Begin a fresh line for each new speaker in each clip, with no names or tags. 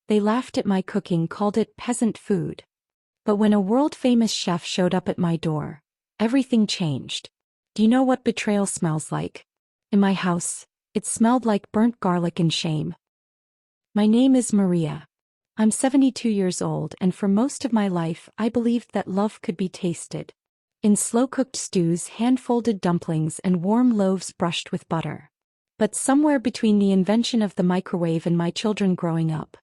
They laughed at my cooking, called it peasant food. But when a world-famous chef showed up at my door, everything changed. Do you know what betrayal smells like? In my house, it smelled like burnt garlic and shame. My name is Maria. I'm 72 years old, and for most of my life I believed that love could be tasted. In slow-cooked stews, hand-folded dumplings, and warm loaves brushed with butter. But somewhere between the invention of the microwave and my children growing up,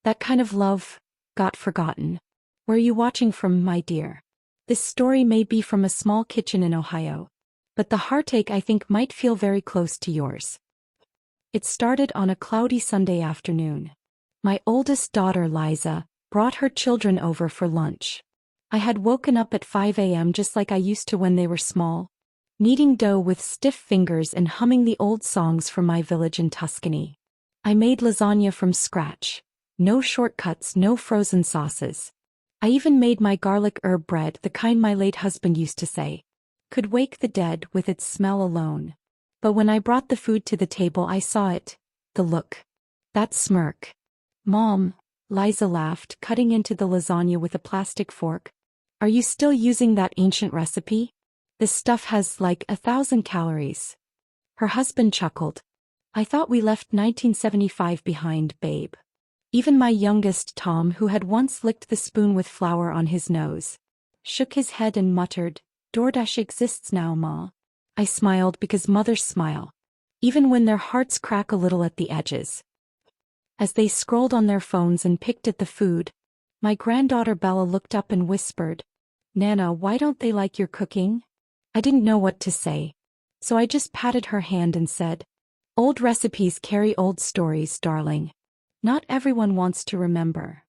that kind of love got forgotten. Where are you watching from, my dear? This story may be from a small kitchen in Ohio, but the heartache I think might feel very close to yours. It started on a cloudy Sunday afternoon. My oldest daughter, Liza, brought her children over for lunch. I had woken up at 5 a.m. just like I used to when they were small, kneading dough with stiff fingers and humming the old songs from my village in Tuscany. I made lasagna from scratch. No shortcuts, no frozen sauces. I even made my garlic herb bread, the kind my late husband used to say could wake the dead with its smell alone. But when I brought the food to the table, I saw it. The look. That smirk. Mom, Liza laughed, cutting into the lasagna with a plastic fork. Are you still using that ancient recipe? This stuff has like 1,000 calories. Her husband chuckled. I thought we left 1975 behind, babe. Even my youngest, Tom, who had once licked the spoon with flour on his nose, shook his head and muttered, DoorDash exists now, Ma. I smiled because mothers smile, even when their hearts crack a little at the edges. As they scrolled on their phones and picked at the food, my granddaughter Bella looked up and whispered, Nana, why don't they like your cooking? I didn't know what to say, so I just patted her hand and said, Old recipes carry old stories, darling. Not everyone wants to remember.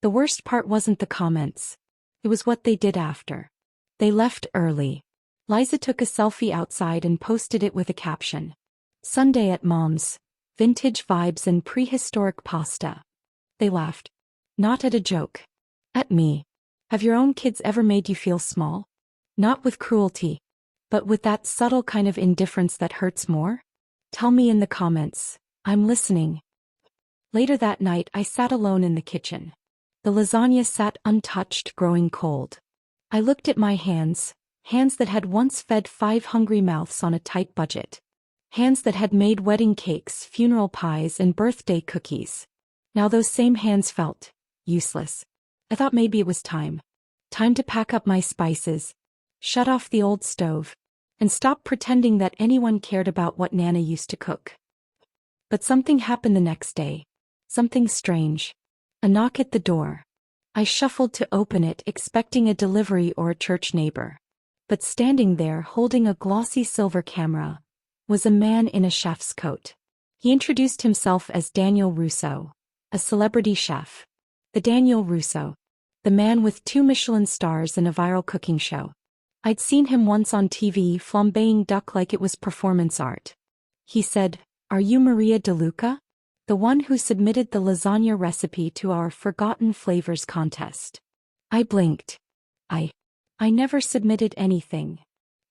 The worst part wasn't the comments. It was what they did after. They left early. Liza took a selfie outside and posted it with a caption. Sunday at Mom's. Vintage vibes and prehistoric pasta. They laughed. Not at a joke. At me. Have your own kids ever made you feel small? Not with cruelty, but with that subtle kind of indifference that hurts more? Tell me in the comments. I'm listening. Later that night, I sat alone in the kitchen. The lasagna sat untouched, growing cold. I looked at my hands that had once fed 5 hungry mouths on a tight budget. Hands that had made wedding cakes, funeral pies, and birthday cookies. Now those same hands felt useless. I thought maybe it was time. Time to pack up my spices, shut off the old stove, and stop pretending that anyone cared about what Nana used to cook. But something happened the next day. Something strange. A knock at the door. I shuffled to open it, expecting a delivery or a church neighbor. But standing there, holding a glossy silver camera, was a man in a chef's coat. He introduced himself as Daniel Russo, a celebrity chef. The Daniel Russo, the man with 2 Michelin stars and a viral cooking show. I'd seen him once on TV flambeing duck like it was performance art. He said, Are you Maria DeLuca? The one who submitted the lasagna recipe to our Forgotten Flavors contest. I blinked. I never submitted anything.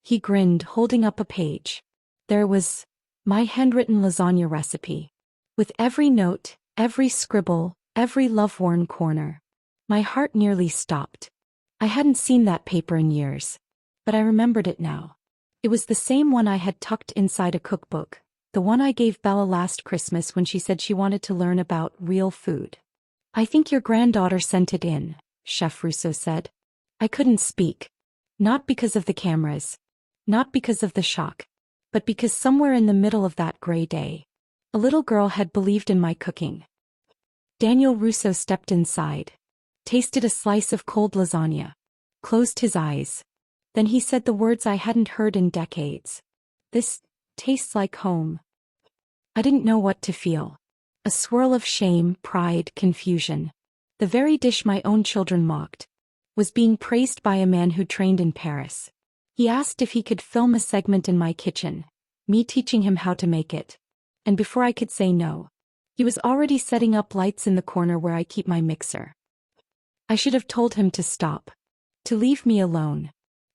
He grinned, holding up a page. There was my handwritten lasagna recipe. With every note, every scribble, every love-worn corner. My heart nearly stopped. I hadn't seen that paper in years, but I remembered it now. It was the same one I had tucked inside a cookbook, the one I gave Bella last Christmas when she said she wanted to learn about real food. I think your granddaughter sent it in, Chef Russo said. I couldn't speak. Not because of the cameras. Not because of the shock. But because somewhere in the middle of that gray day, a little girl had believed in my cooking. Daniel Russo stepped inside, tasted a slice of cold lasagna, closed his eyes. Then he said the words I hadn't heard in decades. This tastes like home. I didn't know what to feel. A swirl of shame, pride, confusion. The very dish my own children mocked was being praised by a man who trained in Paris. He asked if he could film a segment in my kitchen, me teaching him how to make it. And before I could say no, he was already setting up lights in the corner where I keep my mixer. I should have told him to stop, to leave me alone.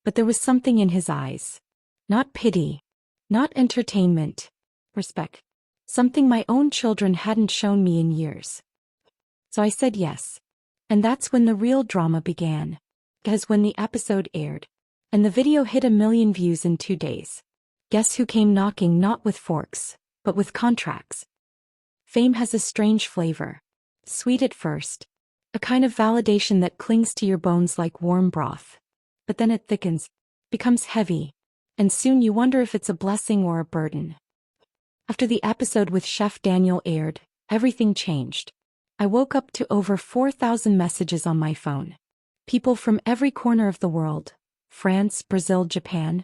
But there was something in his eyes. Not pity, not entertainment, respect. Something my own children hadn't shown me in years. So I said yes. And that's when the real drama began. Because when the episode aired, and the video hit 1 million views in 2 days, guess who came knocking not with forks, but with contracts? Fame has a strange flavor. Sweet at first. A kind of validation that clings to your bones like warm broth. But then it thickens, becomes heavy, and soon you wonder if it's a blessing or a burden. After the episode with Chef Daniel aired, everything changed. I woke up to over 4,000 messages on my phone. People from every corner of the world, France, Brazil, Japan,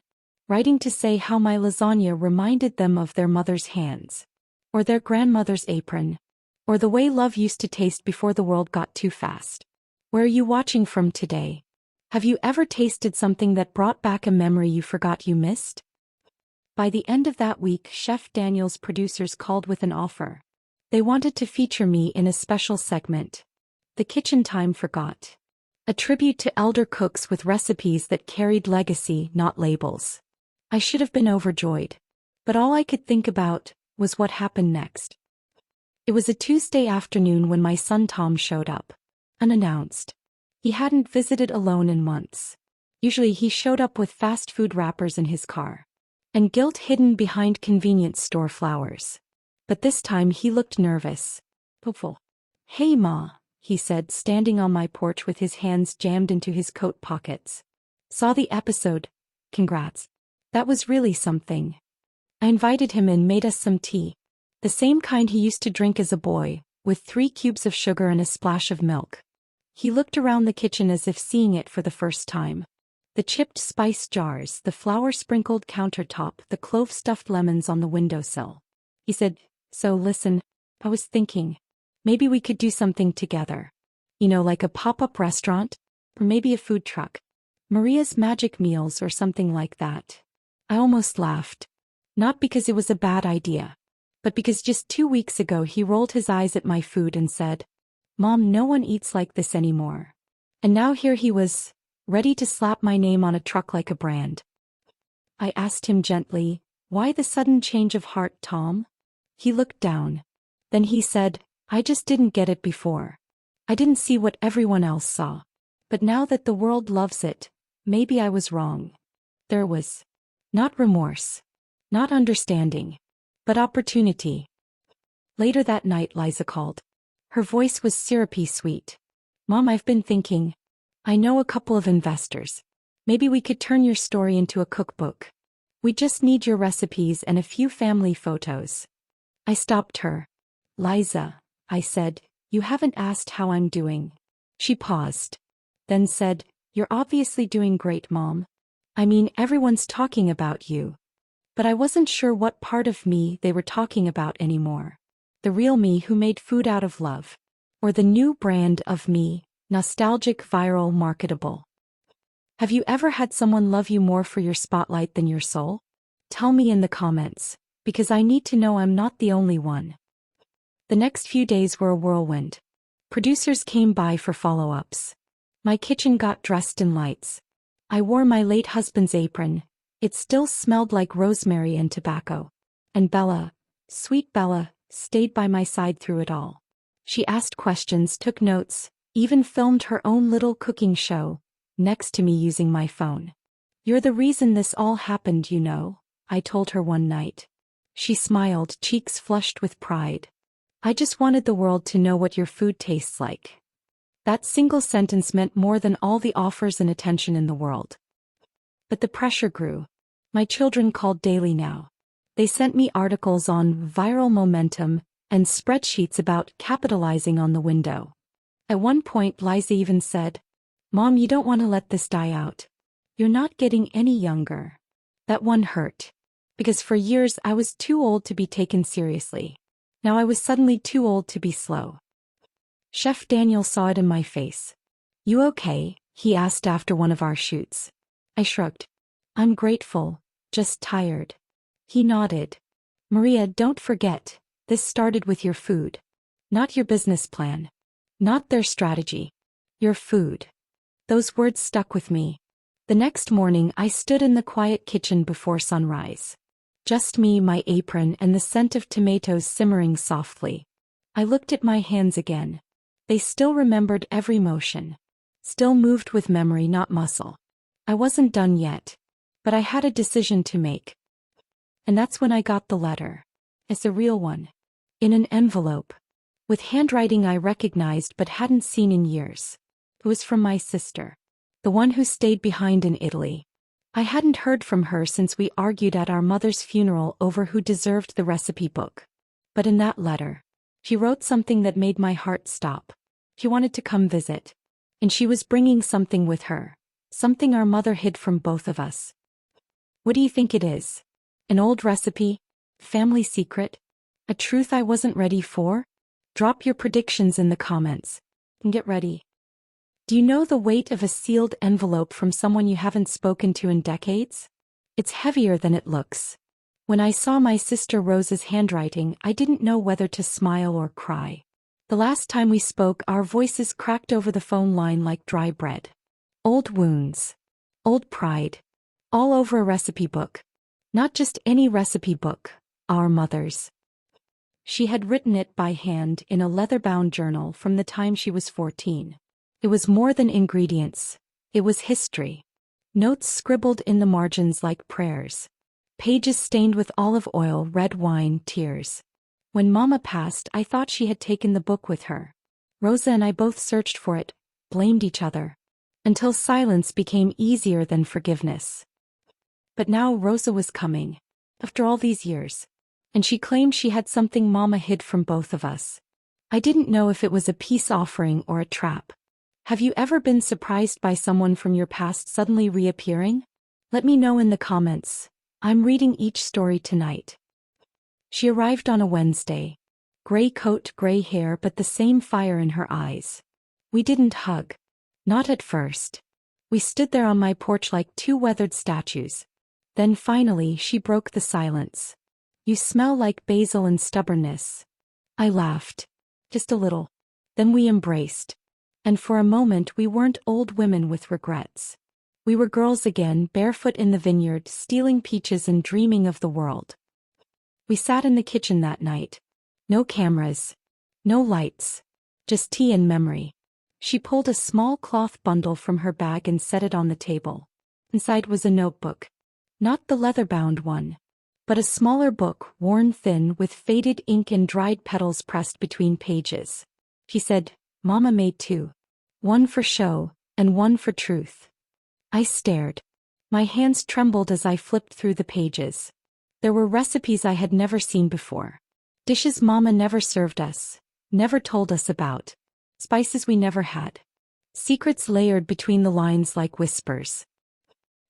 writing to say how my lasagna reminded them of their mother's hands, or their grandmother's apron, or the way love used to taste before the world got too fast. Where are you watching from today? Have you ever tasted something that brought back a memory you forgot you missed? By the end of that week, Chef Daniel's producers called with an offer. They wanted to feature me in a special segment, The Kitchen Time Forgot, a tribute to elder cooks with recipes that carried legacy, not labels. I should have been overjoyed, but all I could think about was what happened next. It was a Tuesday afternoon when my son Tom showed up, unannounced. He hadn't visited alone in months. Usually he showed up with fast food wrappers in his car, and guilt hidden behind convenience store flowers. But this time he looked nervous, hopeful. "Hey Ma," he said, standing on my porch with his hands jammed into his coat pockets. "Saw the episode. Congrats. That was really something." I invited him in, made us some tea. The same kind he used to drink as a boy, with 3 cubes of sugar and a splash of milk. He looked around the kitchen as if seeing it for the first time. The chipped spice jars, the flour-sprinkled countertop, the clove-stuffed lemons on the windowsill. He said, "So listen, I was thinking, maybe we could do something together. You know, like a pop-up restaurant, or maybe a food truck. Maria's Magic Meals or something like that." I almost laughed. Not because it was a bad idea, but because just 2 weeks ago he rolled his eyes at my food and said, "Mom, no one eats like this anymore." And now here he was, ready to slap my name on a truck like a brand. I asked him gently, "Why the sudden change of heart, Tom?" He looked down. Then he said, "I just didn't get it before. I didn't see what everyone else saw. But now that the world loves it, maybe I was wrong." There was not remorse, not understanding, but opportunity. Later that night Liza called. Her voice was syrupy sweet. "Mom, I've been thinking. I know a couple of investors. Maybe we could turn your story into a cookbook. We just need your recipes and a few family photos." I stopped her. "Liza," I said, "you haven't asked how I'm doing." She paused, then said, "You're obviously doing great, Mom. I mean, everyone's talking about you." But I wasn't sure what part of me they were talking about anymore. The real me who made food out of love, or the new brand of me, nostalgic, viral, marketable. Have you ever had someone love you more for your spotlight than your soul? Tell me in the comments, because I need to know I'm not the only one. The next few days were a whirlwind. Producers came by for follow-ups. My kitchen got dressed in lights. I wore my late husband's apron. It still smelled like rosemary and tobacco. And Bella, sweet Bella, stayed by my side through it all. She asked questions, took notes, even filmed her own little cooking show, next to me using my phone. "You're the reason this all happened, you know," I told her one night. She smiled, cheeks flushed with pride. "I just wanted the world to know what your food tastes like." That single sentence meant more than all the offers and attention in the world. But the pressure grew. My children called daily now. They sent me articles on viral momentum and spreadsheets about capitalizing on the window. At one point, Liza even said, "Mom, you don't want to let this die out. You're not getting any younger." That one hurt. Because for years I was too old to be taken seriously. Now I was suddenly too old to be slow. Chef Daniel saw it in my face. "You okay?" he asked after one of our shoots. I shrugged. "I'm grateful, just tired." He nodded. "Maria, don't forget, this started with your food. Not your business plan. Not their strategy. Your food." Those words stuck with me. The next morning I stood in the quiet kitchen before sunrise. Just me, my apron, and the scent of tomatoes simmering softly. I looked at my hands again. They still remembered every motion. Still moved with memory, not muscle. I wasn't done yet. But I had a decision to make. And that's when I got the letter. It's a real one. In an envelope. With handwriting I recognized but hadn't seen in years. It was from my sister. The one who stayed behind in Italy. I hadn't heard from her since we argued at our mother's funeral over who deserved the recipe book. But in that letter, she wrote something that made my heart stop. She wanted to come visit. And she was bringing something with her. Something our mother hid from both of us. What do you think it is? An old recipe? Family secret? A truth I wasn't ready for? Drop your predictions in the comments. And get ready. Do you know the weight of a sealed envelope from someone you haven't spoken to in decades? It's heavier than it looks. When I saw my sister Rosa's handwriting, I didn't know whether to smile or cry. The last time we spoke, our voices cracked over the phone line like dry bread. Old wounds. Old pride. All over a recipe book. Not just any recipe book, our mother's. She had written it by hand in a leather-bound journal from the time she was 14. It was more than ingredients. It was history. Notes scribbled in the margins like prayers. Pages stained with olive oil, red wine, tears. When Mama passed, I thought she had taken the book with her. Rosa and I both searched for it, blamed each other. Until silence became easier than forgiveness. But now Rosa was coming. After all these years. And she claimed she had something Mama hid from both of us. I didn't know if it was a peace offering or a trap. Have you ever been surprised by someone from your past suddenly reappearing? Let me know in the comments. I'm reading each story tonight. She arrived on a Wednesday. Gray coat, gray hair, but the same fire in her eyes. We didn't hug. Not at first. We stood there on my porch like two weathered statues. Then finally she broke the silence. You smell like basil and stubbornness. I laughed. Just a little. Then we embraced. And for a moment we weren't old women with regrets. We were girls again, barefoot in the vineyard, stealing peaches and dreaming of the world. We sat in the kitchen that night. No cameras. No lights. Just tea and memory. She pulled a small cloth bundle from her bag and set it on the table. Inside was a notebook. Not the leather-bound one. But a smaller book, worn thin, with faded ink and dried petals pressed between pages. She said, Mama made two. One for show, and one for truth. I stared. My hands trembled as I flipped through the pages. There were recipes I had never seen before. Dishes Mama never served us, never told us about. Spices we never had. Secrets layered between the lines like whispers.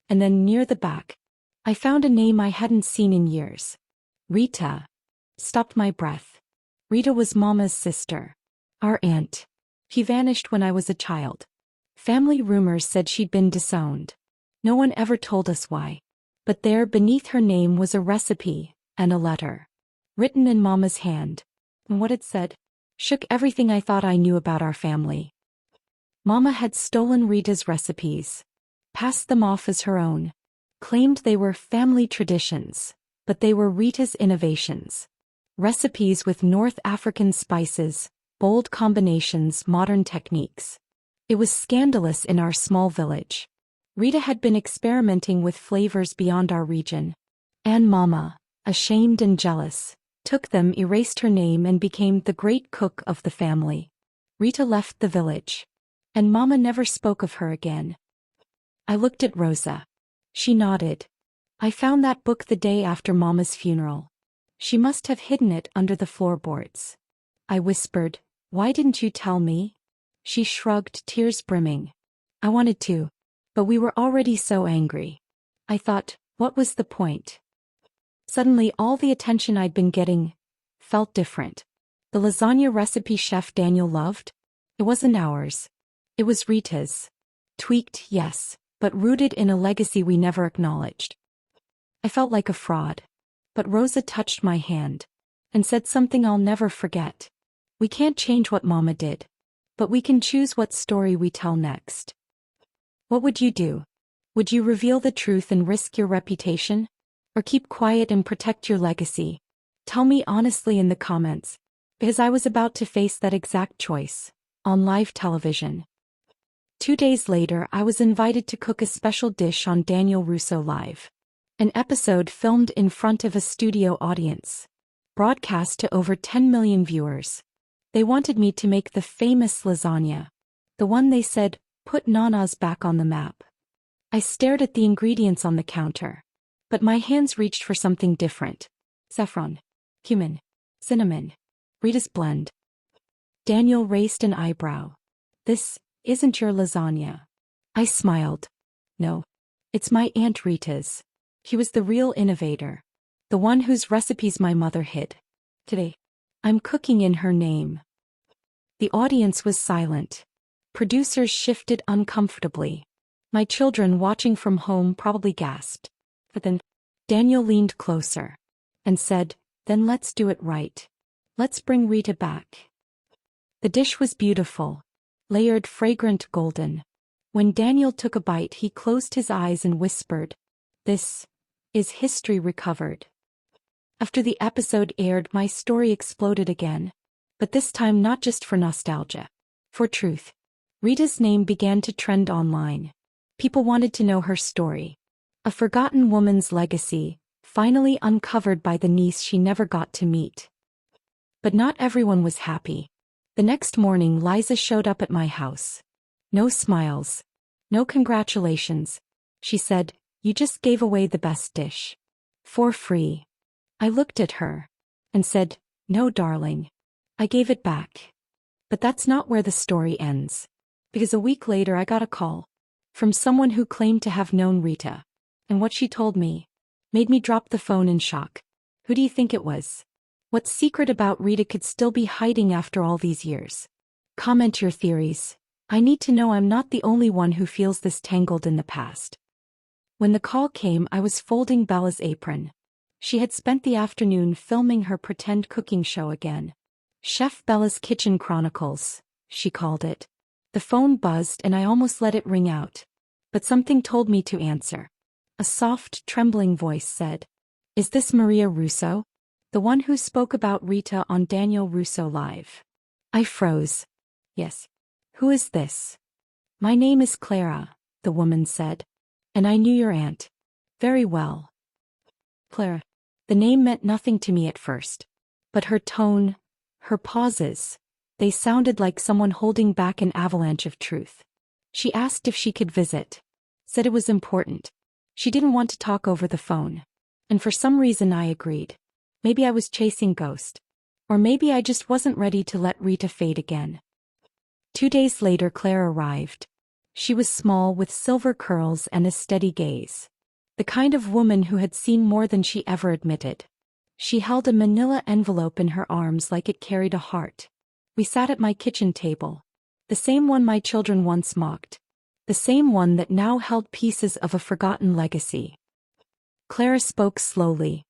And then near the back, I found a name I hadn't seen in years. Rita. Stopped my breath. Rita was Mama's sister. Our aunt. She vanished when I was a child. Family rumors said she'd been disowned. No one ever told us why. But there beneath her name was a recipe and a letter. Written in Mama's hand. And what it said shook everything I thought I knew about our family. Mama had stolen Rita's recipes. Passed them off as her own. Claimed they were family traditions. But they were Rita's innovations. Recipes with North African spices, bold combinations, modern techniques. It was scandalous in our small village. Rita had been experimenting with flavors beyond our region. And Mama, ashamed and jealous, took them, erased her name, and became the great cook of the family. Rita left the village. And Mama never spoke of her again. I looked at Rosa. She nodded. I found that book the day after Mama's funeral. She must have hidden it under the floorboards. I whispered, Why didn't you tell me? She shrugged, tears brimming. I wanted to. But we were already so angry. I thought, what was the point? Suddenly all the attention I'd been getting felt different. The lasagna recipe Chef Daniel loved? It wasn't ours. It was Rita's. Tweaked, yes, but rooted in a legacy we never acknowledged. I felt like a fraud. But Rosa touched my hand and said something I'll never forget. We can't change what Mama did, but we can choose what story we tell next. What would you do? Would you reveal the truth and risk your reputation? Or keep quiet and protect your legacy? Tell me honestly in the comments, because I was about to face that exact choice. on live television. 2 days later, I was invited to cook a special dish on Daniel Russo Live. An episode filmed in front of a studio audience. Broadcast to over 10 million viewers. They wanted me to make the famous lasagna. The one they said, put Nana's back on the map. I stared at the ingredients on the counter. But my hands reached for something different. Saffron. Cumin. Cinnamon. Rita's blend. Daniel raised an eyebrow. This isn't your lasagna. I smiled. No. It's my Aunt Rita's. He was the real innovator. The one whose recipes my mother hid. Today, I'm cooking in her name. The audience was silent. Producers shifted uncomfortably. My children watching from home probably gasped. But then, Daniel leaned closer and said, then let's do it right. Let's bring Rita back. The dish was beautiful, layered, fragrant, golden. When Daniel took a bite, he closed his eyes and whispered, "This is history recovered." After the episode aired, my story exploded again. But this time not just for nostalgia. For truth. Rita's name began to trend online. People wanted to know her story. A forgotten woman's legacy, finally uncovered by the niece she never got to meet. But not everyone was happy. The next morning, Liza showed up at my house. No smiles. No congratulations. She said, "You just gave away the best dish. For free." I looked at her and said, "No, darling. I gave it back." But that's not where the story ends. Because a week later I got a call from someone who claimed to have known Rita. And what she told me made me drop the phone in shock. Who do you think it was? What secret about Rita could still be hiding after all these years? Comment your theories. I need to know I'm not the only one who feels this tangled in the past. When the call came, I was folding Bella's apron. She had spent the afternoon filming her pretend cooking show again. Chef Bella's Kitchen Chronicles, she called it. The phone buzzed and I almost let it ring out. But something told me to answer. A soft, trembling voice said, "Is this Maria Russo? The one who spoke about Rita on Daniel Russo Live?" I froze. "Yes. Who is this?" "My name is Clara," the woman said. "And I knew your aunt. Very well." Clara. The name meant nothing to me at first. But her tone, her pauses, they sounded like someone holding back an avalanche of truth. She asked if she could visit. Said it was important. She didn't want to talk over the phone. And for some reason I agreed. Maybe I was chasing ghosts. Or maybe I just wasn't ready to let Rita fade again. 2 days later, Claire arrived. She was small with silver curls and a steady gaze. The kind of woman who had seen more than she ever admitted. She held a manila envelope in her arms like it carried a heart. We sat at my kitchen table. The same one my children once mocked. The same one that now held pieces of a forgotten legacy. Clara spoke slowly.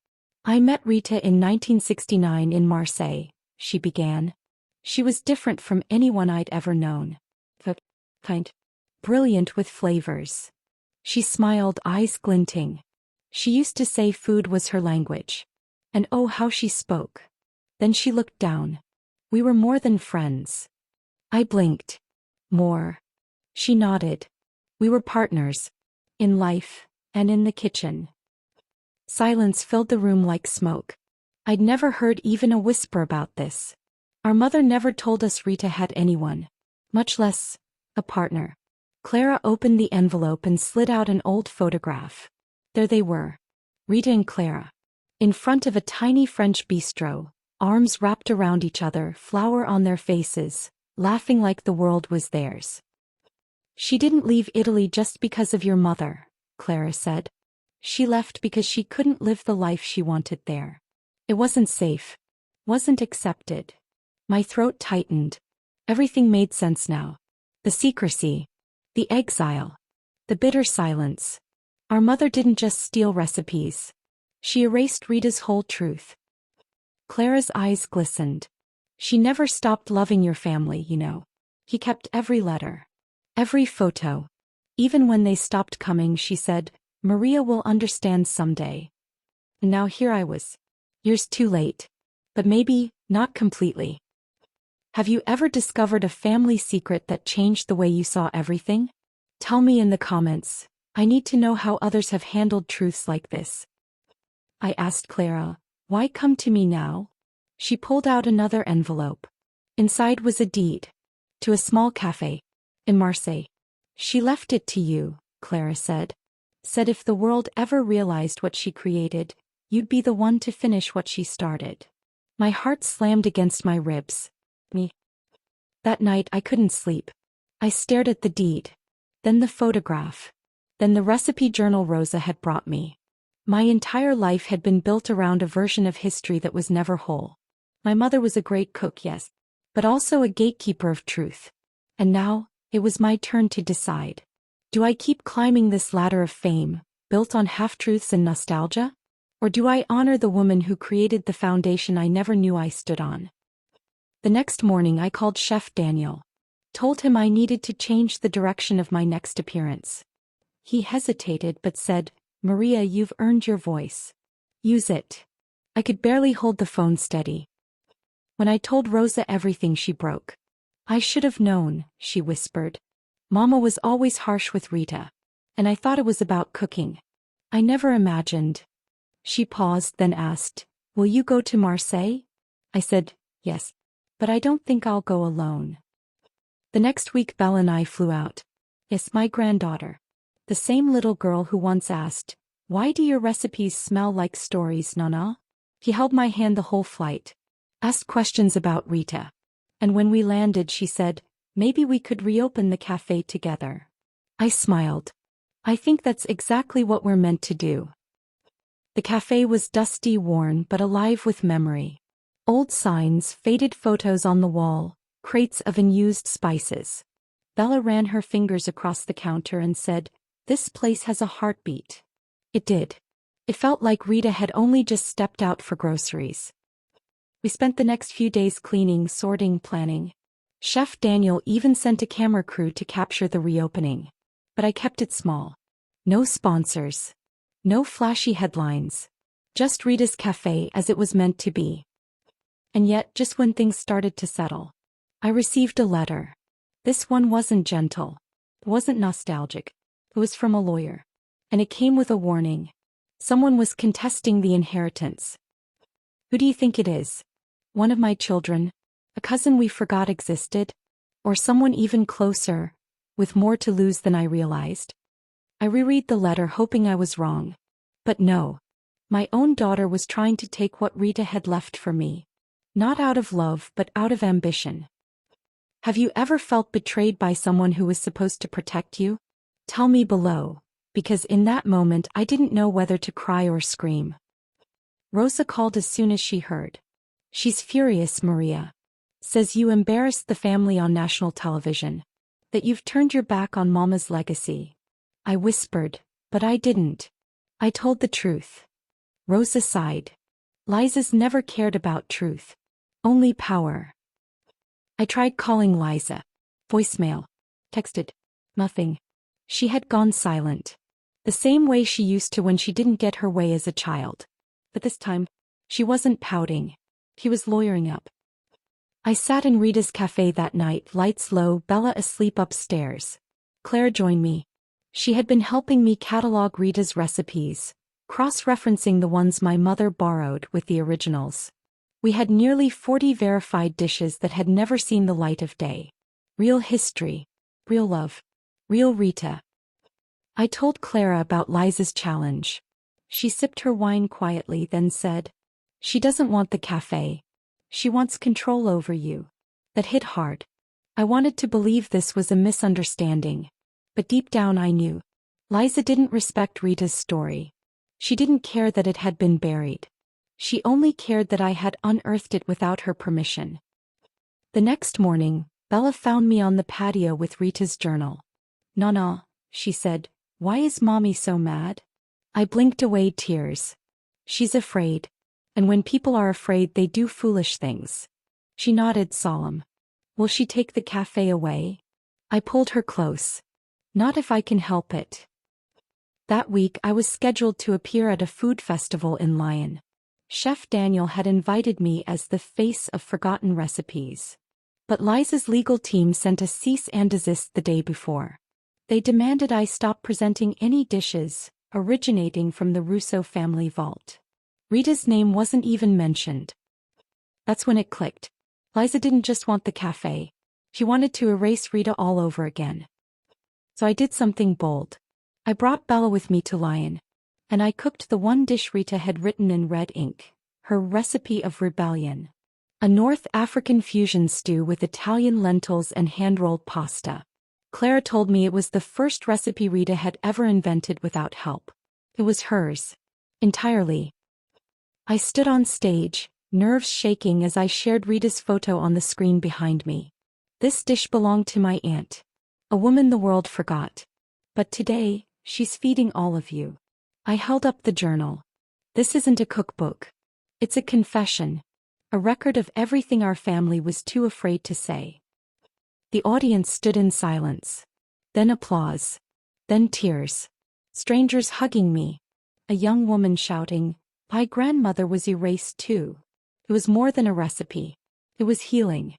"I met Rita in 1969 in Marseille," she began. "She was different from anyone I'd ever known. Kind. Brilliant with flavors. She smiled, eyes glinting. She used to say food was her language. And oh, how she spoke. Then she looked down. We were more than friends." I blinked. "More." She nodded. "We were partners. In life, and in the kitchen." Silence filled the room like smoke. I'd never heard even a whisper about this. Our mother never told us Rita had anyone. Much less, a partner. Clara opened the envelope and slid out an old photograph. There they were. Rita and Clara. In front of a tiny French bistro, arms wrapped around each other, flour on their faces, laughing like the world was theirs. "She didn't leave Italy just because of your mother," Clara said. "She left because she couldn't live the life she wanted there. It wasn't safe. Wasn't accepted." My throat tightened. Everything made sense now. The secrecy. The exile. The bitter silence. Our mother didn't just steal recipes. She erased Rita's whole truth. Clara's eyes glistened. "She never stopped loving your family, you know. He kept every letter. Every photo. Even when they stopped coming, she said, 'Maria will understand someday.' And now here I was. Years too late. But maybe, not completely." Have you ever discovered a family secret that changed the way you saw everything? Tell me in the comments. I need to know how others have handled truths like this. I asked Clara, "Why come to me now?" She pulled out another envelope. Inside was a deed. To a small cafe. In Marseille. "She left it to you," Clara said. "Said if the world ever realized what she created, you'd be the one to finish what she started." My heart slammed against my ribs. Me. That night I couldn't sleep. I stared at the deed. Then the photograph. Then the recipe journal Rosa had brought me. My entire life had been built around a version of history that was never whole. My mother was a great cook, yes, but also a gatekeeper of truth. And now, it was my turn to decide. Do I keep climbing this ladder of fame, built on half-truths and nostalgia? Or do I honor the woman who created the foundation I never knew I stood on? The next morning I called Chef Daniel. Told him I needed to change the direction of my next appearance. He hesitated but said, "Maria, you've earned your voice. Use it." I could barely hold the phone steady. When I told Rosa everything, she broke. "I should have known," she whispered. "Mama was always harsh with Rita. And I thought it was about cooking. I never imagined." She paused, then asked, "Will you go to Marseille?" I said, "Yes. But I don't think I'll go alone." The next week Belle and I flew out. Yes, my granddaughter. The same little girl who once asked, "Why do your recipes smell like stories, Nana?" He held my hand the whole flight. Asked questions about Rita. And when we landed she said, "Maybe we could reopen the cafe together." I smiled. I think that's exactly what we're meant to do. The cafe was dusty, worn, but alive with memory. Old signs, faded photos on the wall, crates of unused spices. Bella ran her fingers across the counter and said, "This place has a heartbeat." It did. It felt like Rita had only just stepped out for groceries. We spent the next few days cleaning, sorting, planning. Chef Daniel even sent a camera crew to capture the reopening. But I kept it small. No sponsors. No flashy headlines. Just Rita's Cafe as it was meant to be. And yet, just when things started to settle, I received a letter. This one wasn't gentle. It wasn't nostalgic. It was from a lawyer. And it came with a warning. Someone was contesting the inheritance. Who do you think it is? One of my children? A cousin we forgot existed? Or someone even closer, with more to lose than I realized? I reread the letter hoping I was wrong. But no. My own daughter was trying to take what Rita had left for me. Not out of love, but out of ambition. Have you ever felt betrayed by someone who was supposed to protect you? Tell me below, because in that moment I didn't know whether to cry or scream. Rosa called as soon as she heard. She's furious, Maria. Says you embarrassed the family on national television. That you've turned your back on Mama's legacy. I whispered, but I didn't. I told the truth. Rosa sighed. Liza's never cared about truth. Only power. I tried calling Liza. Voicemail. Texted. Nothing. She had gone silent. The same way she used to when she didn't get her way as a child. But this time, she wasn't pouting. He was lawyering up. I sat in Rita's cafe that night, lights low, Bella asleep upstairs. Claire joined me. She had been helping me catalog Rita's recipes, cross-referencing the ones my mother borrowed with the originals. We had nearly 40 verified dishes that had never seen the light of day. Real history. Real love. Real Rita. I told Clara about Liza's challenge. She sipped her wine quietly, then said, "She doesn't want the cafe. She wants control over you." That hit hard. I wanted to believe this was a misunderstanding. But deep down I knew. Liza didn't respect Rita's story. She didn't care that it had been buried. She only cared that I had unearthed it without her permission. The next morning, Bella found me on the patio with Rita's journal. "Nana," she said, "why is Mommy so mad?" I blinked away tears. "She's afraid. And when people are afraid they do foolish things." She nodded, solemn. "Will she take the cafe away?" I pulled her close. "Not if I can help it." That week I was scheduled to appear at a food festival in Lyon. Chef Daniel had invited me as the face of Forgotten Recipes. But Liza's legal team sent a cease and desist the day before. They demanded I stop presenting any dishes originating from the Russo family vault. Rita's name wasn't even mentioned. That's when it clicked. Liza didn't just want the cafe. She wanted to erase Rita all over again. So I did something bold. I brought Bella with me to Lion. And I cooked the one dish Rita had written in red ink, her recipe of rebellion. A North African fusion stew with Italian lentils and hand-rolled pasta. Clara told me it was the first recipe Rita had ever invented without help. It was hers. Entirely. I stood on stage, nerves shaking as I shared Rita's photo on the screen behind me. This dish belonged to my aunt. A woman the world forgot. But today, she's feeding all of you. I held up the journal. This isn't a cookbook. It's a confession. A record of everything our family was too afraid to say. The audience stood in silence. Then applause. Then tears. Strangers hugging me. A young woman shouting, "My grandmother was erased too." It was more than a recipe. It was healing.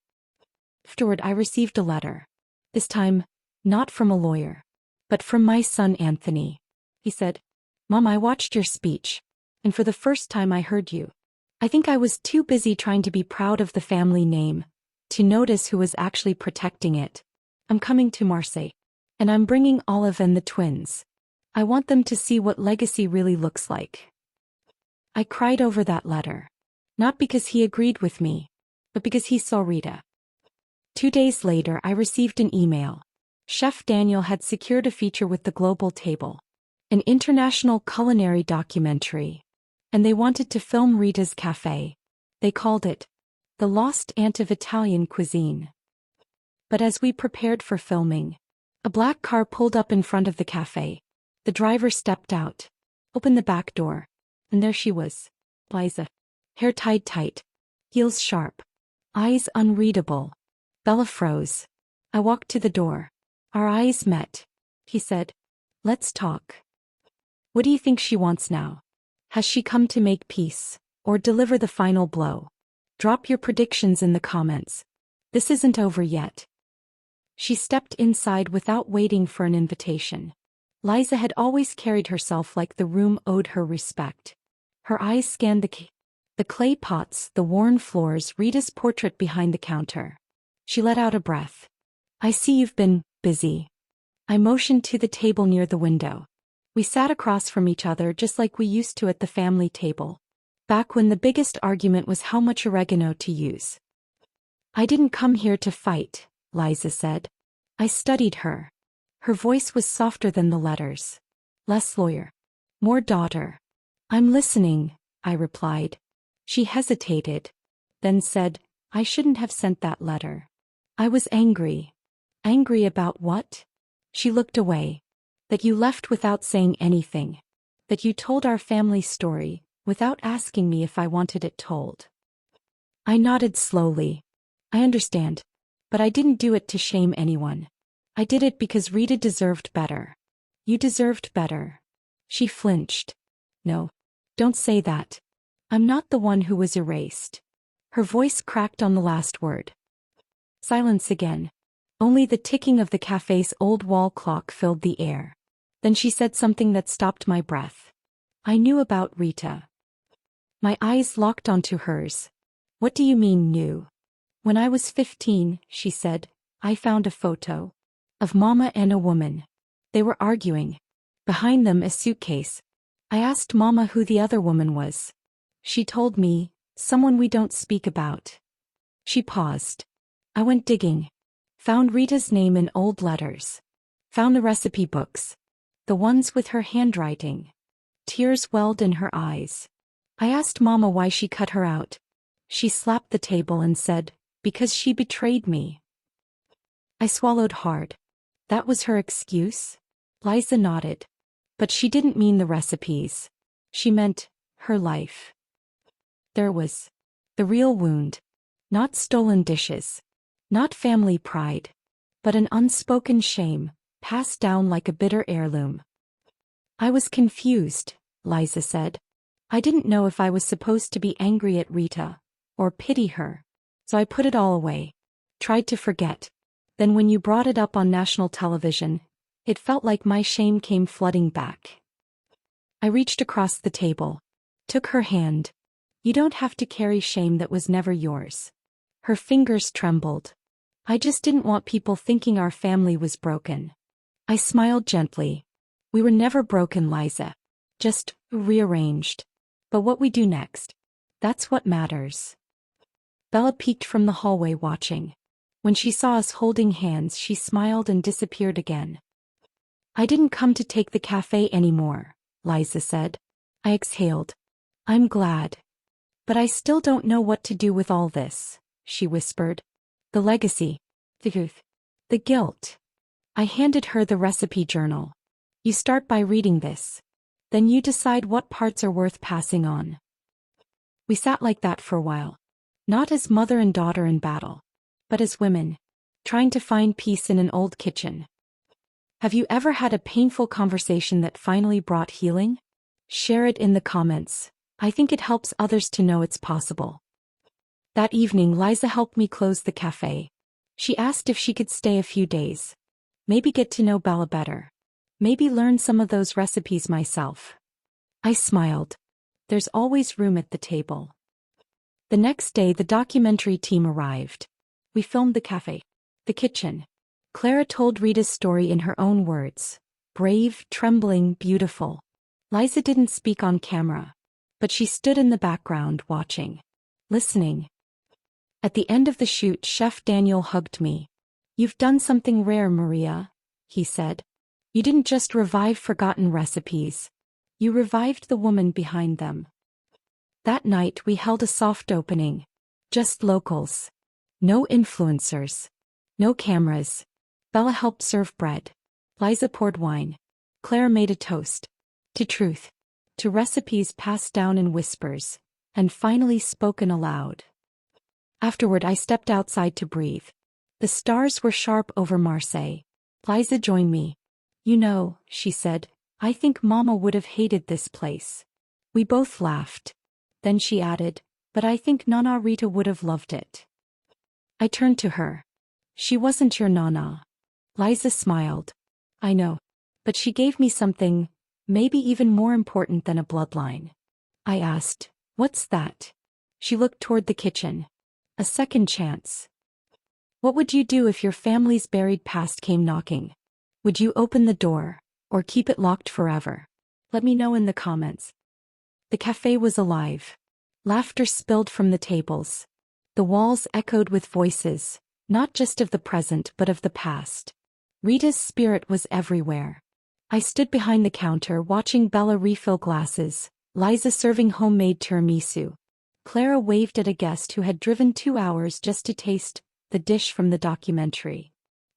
Afterward, I received a letter. This time, not from a lawyer, but from my son Anthony. He said, "Mom, I watched your speech, and for the first time I heard you. I think I was too busy trying to be proud of the family name to notice who was actually protecting it. I'm coming to Marseille, and I'm bringing Olive and the twins. I want them to see what legacy really looks like." I cried over that letter. Not because he agreed with me, but because he saw Rita. 2 days later, I received an email. Chef Daniel had secured a feature with the Global Table, an international culinary documentary, and they wanted to film Rita's cafe. They called it The Lost Aunt of Italian Cuisine. But as we prepared for filming, a black car pulled up in front of the cafe. The driver stepped out, opened the back door, and there she was, Liza. Hair tied tight, heels sharp, eyes unreadable. Bella froze. I walked to the door. Our eyes met. He said, "Let's talk. What do you think she wants now? Has she come to make peace, or deliver the final blow? Drop your predictions in the comments. This isn't over yet." She stepped inside without waiting for an invitation. Liza had always carried herself like the room owed her respect. Her eyes scanned the clay pots, the worn floors, Rita's portrait behind the counter. She let out a breath. "I see you've been busy." I motioned to the table near the window. We sat across from each other just like we used to at the family table, back when the biggest argument was how much oregano to use. "I didn't come here to fight," Liza said. I studied her. Her voice was softer than the letters. Less lawyer. More daughter. "I'm listening," I replied. She hesitated, then said, "I shouldn't have sent that letter. I was angry." "Angry about what?" She looked away. "That you left without saying anything. That you told our family story, without asking me if I wanted it told." I nodded slowly. "I understand. But I didn't do it to shame anyone. I did it because Rita deserved better. You deserved better." She flinched. "No. Don't say that. I'm not the one who was erased." Her voice cracked on the last word. Silence again. Only the ticking of the cafe's old wall clock filled the air. Then she said something that stopped my breath. "I knew about Rita." My eyes locked onto hers. "What do you mean, knew?" "When I was 15, she said, I found a photo of Mama and a woman. They were arguing. Behind them a suitcase. I asked Mama who the other woman was. She told me, someone we don't speak about." She paused. I went digging. Found Rita's name in old letters. Found the recipe books. The ones with her handwriting. Tears welled in her eyes. I asked Mama why she cut her out. She slapped the table and said, "Because she betrayed me." I swallowed hard. That was her excuse? Liza nodded. But she didn't mean the recipes. She meant her life. There was the real wound. Not stolen dishes. Not family pride. But an unspoken shame, passed down like a bitter heirloom. "I was confused," Liza said. "I didn't know if I was supposed to be angry at Rita, or pity her. So I put it all away. tried to forget. Then when you brought it up on national television, it felt like my shame came flooding back. I reached across the table, took her hand. You don't have to carry shame that was never yours. Her fingers trembled. I just didn't want people thinking our family was broken. I smiled gently. We were never broken, Liza. Just rearranged. But what we do next, that's what matters. Bella peeked from the hallway watching. When she saw us holding hands, she smiled and disappeared again. I didn't come to take the cafe anymore, Liza said. I exhaled. I'm glad. But I still don't know what to do with all this, she whispered. The legacy, the youth, the guilt. I handed her the recipe journal. You start by reading this. Then you decide what parts are worth passing on. We sat like that for a while. Not as mother and daughter in battle, but as women, trying to find peace in an old kitchen. Have you ever had a painful conversation that finally brought healing? Share it in the comments. I think it helps others to know it's possible. That evening, Liza helped me close the cafe. She asked if she could stay a few days. Maybe get to know Bella better. Maybe learn some of those recipes myself. I smiled. There's always room at the table. The next day, the documentary team arrived. We filmed the cafe, the kitchen. Clara told Rita's story in her own words. Brave, trembling, beautiful. Liza didn't speak on camera, but she stood in the background watching, listening. At the end of the shoot, Chef Daniel hugged me. You've done something rare, Maria, he said. You didn't just revive forgotten recipes. You revived the woman behind them. That night we held a soft opening. Just locals. No influencers. No cameras. Bella helped serve bread. Liza poured wine. Claire made a toast. To truth. To recipes passed down in whispers. And finally spoken aloud. Afterward I stepped outside to breathe. The stars were sharp over Marseille. Liza joined me. You know, she said, I think Mama would have hated this place. We both laughed. Then she added, but I think Nana Rita would have loved it. I turned to her. She wasn't your Nana. Liza smiled. I know. But she gave me something, maybe even more important than a bloodline. I asked, what's that? She looked toward the kitchen. A second chance. What would you do if your family's buried past came knocking? Would you open the door, or keep it locked forever? Let me know in the comments. The cafe was alive. Laughter spilled from the tables. The walls echoed with voices, not just of the present but of the past. Rita's spirit was everywhere. I stood behind the counter watching Bella refill glasses, Liza serving homemade tiramisu. Clara waved at a guest who had driven 2 hours just to taste the dish from the documentary.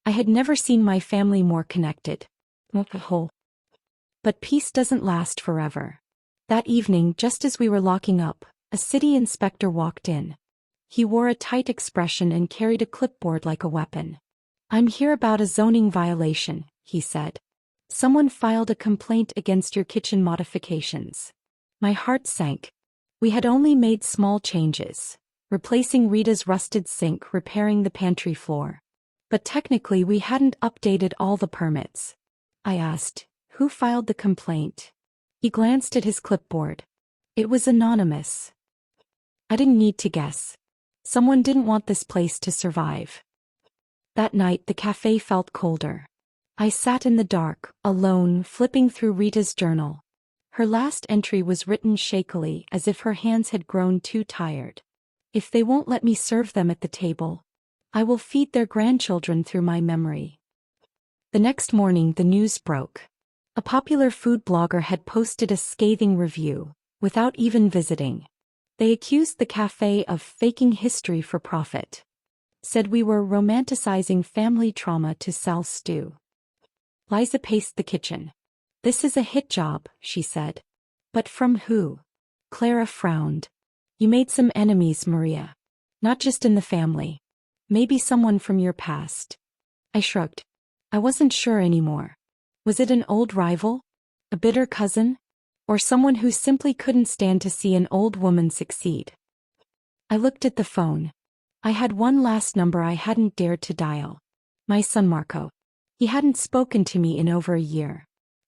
I had never seen my family more connected. But peace doesn't last forever. That evening, just as we were locking up, a city inspector walked in. He wore a tight expression and carried a clipboard like a weapon. I'm here about a zoning violation, he said. Someone filed a complaint against your kitchen modifications. My heart sank. We had only made small changes, replacing Rita's rusted sink, repairing the pantry floor. But technically we hadn't updated all the permits. I asked, who filed the complaint? He glanced at his clipboard. It was anonymous. I didn't need to guess. Someone didn't want this place to survive. That night the cafe felt colder. I sat in the dark, alone, flipping through Rita's journal. Her last entry was written shakily, as if her hands had grown too tired. If they won't let me serve them at the table, I will feed their grandchildren through my memory. The next morning the news broke. A popular food blogger had posted a scathing review, without even visiting. They accused the cafe of faking history for profit. Said we were romanticizing family trauma to sell stew. Liza paced the kitchen. This is a hit job, she said. But from who? Clara frowned. You made some enemies, Maria. Not just in the family. Maybe someone from your past. I shrugged. I wasn't sure anymore. Was it an old rival? A bitter cousin? Or someone who simply couldn't stand to see an old woman succeed? I looked at the phone. I had one last number I hadn't dared to dial. My son Marco. He hadn't spoken to me in over a year.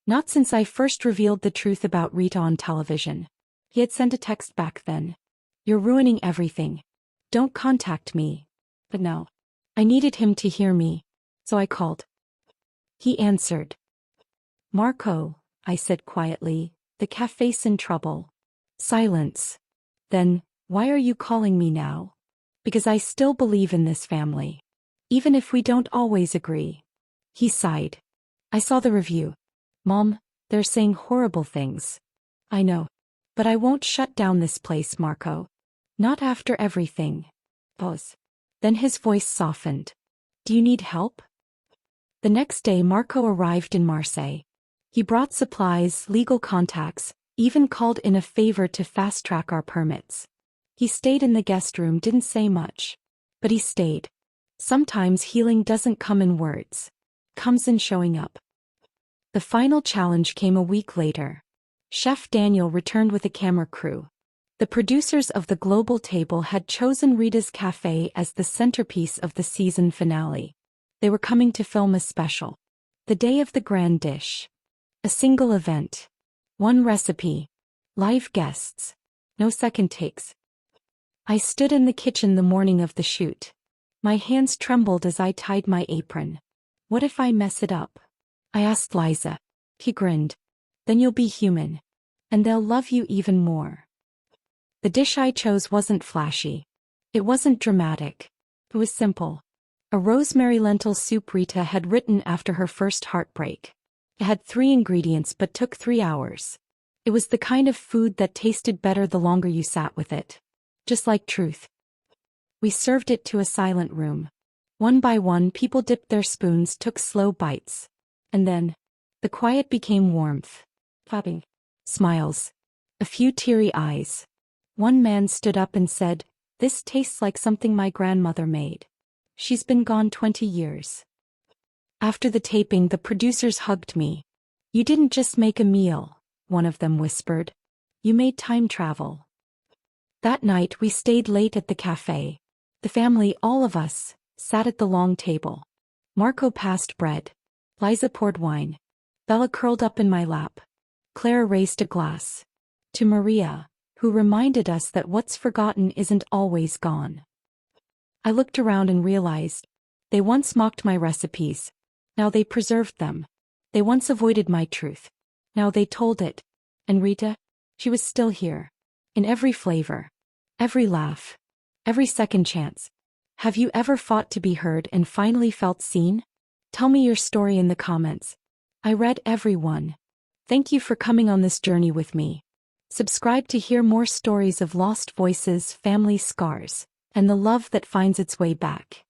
Not since I first revealed the truth about Rita on television. He had sent a text back then. "You're ruining everything. Don't contact me." But no. I needed him to hear me, so I called. He answered. "Marco," I said quietly, "the cafe's in trouble." Silence. Then, "Why are you calling me now?" "Because I still believe in this family. Even if we don't always agree." He sighed. "I saw the review. Mom, they're saying horrible things." "I know. But I won't shut down this place, Marco. Not after everything." Pause. Then his voice softened. "Do you need help?" The next day Marco arrived in Marseille. He brought supplies, legal contacts, even called in a favor to fast-track our permits. He stayed in the guest room, didn't say much. But he stayed. Sometimes healing doesn't come in words. It comes in showing up. The final challenge came a week later. Chef Daniel returned with a camera crew. The producers of the Global Table had chosen Rita's Cafe as the centerpiece of the season finale. They were coming to film a special. The day of the grand dish. A single event. One recipe. Live guests. No second takes. I stood in the kitchen the morning of the shoot. My hands trembled as I tied my apron. What if I mess it up? I asked Liza. He grinned. Then you'll be human. And they'll love you even more. The dish I chose wasn't flashy. It wasn't dramatic. It was simple. A rosemary lentil soup Rita had written after her first heartbreak. It had 3 ingredients but took 3 hours. It was the kind of food that tasted better the longer you sat with it. Just like truth. We served it to a silent room. One by one people dipped their spoons, took slow bites. And then, the quiet became warmth. Clapping. Smiles. A few teary eyes. One man stood up and said, "This tastes like something my grandmother made. She's been gone 20 years. After the taping, the producers hugged me. "You didn't just make a meal," one of them whispered. "You made time travel." That night we stayed late at the cafe. The family, all of us, sat at the long table. Marco passed bread. Liza poured wine. Bella curled up in my lap. Clara raised a glass. To Maria, who reminded us that what's forgotten isn't always gone. I looked around and realized, they once mocked my recipes. Now they preserved them. They once avoided my truth. Now they told it. And Rita? She was still here. In every flavor. Every laugh. Every second chance. Have you ever fought to be heard and finally felt seen? Tell me your story in the comments. I read every one. Thank you for coming on this journey with me. Subscribe to hear more stories of lost voices, family scars, and the love that finds its way back.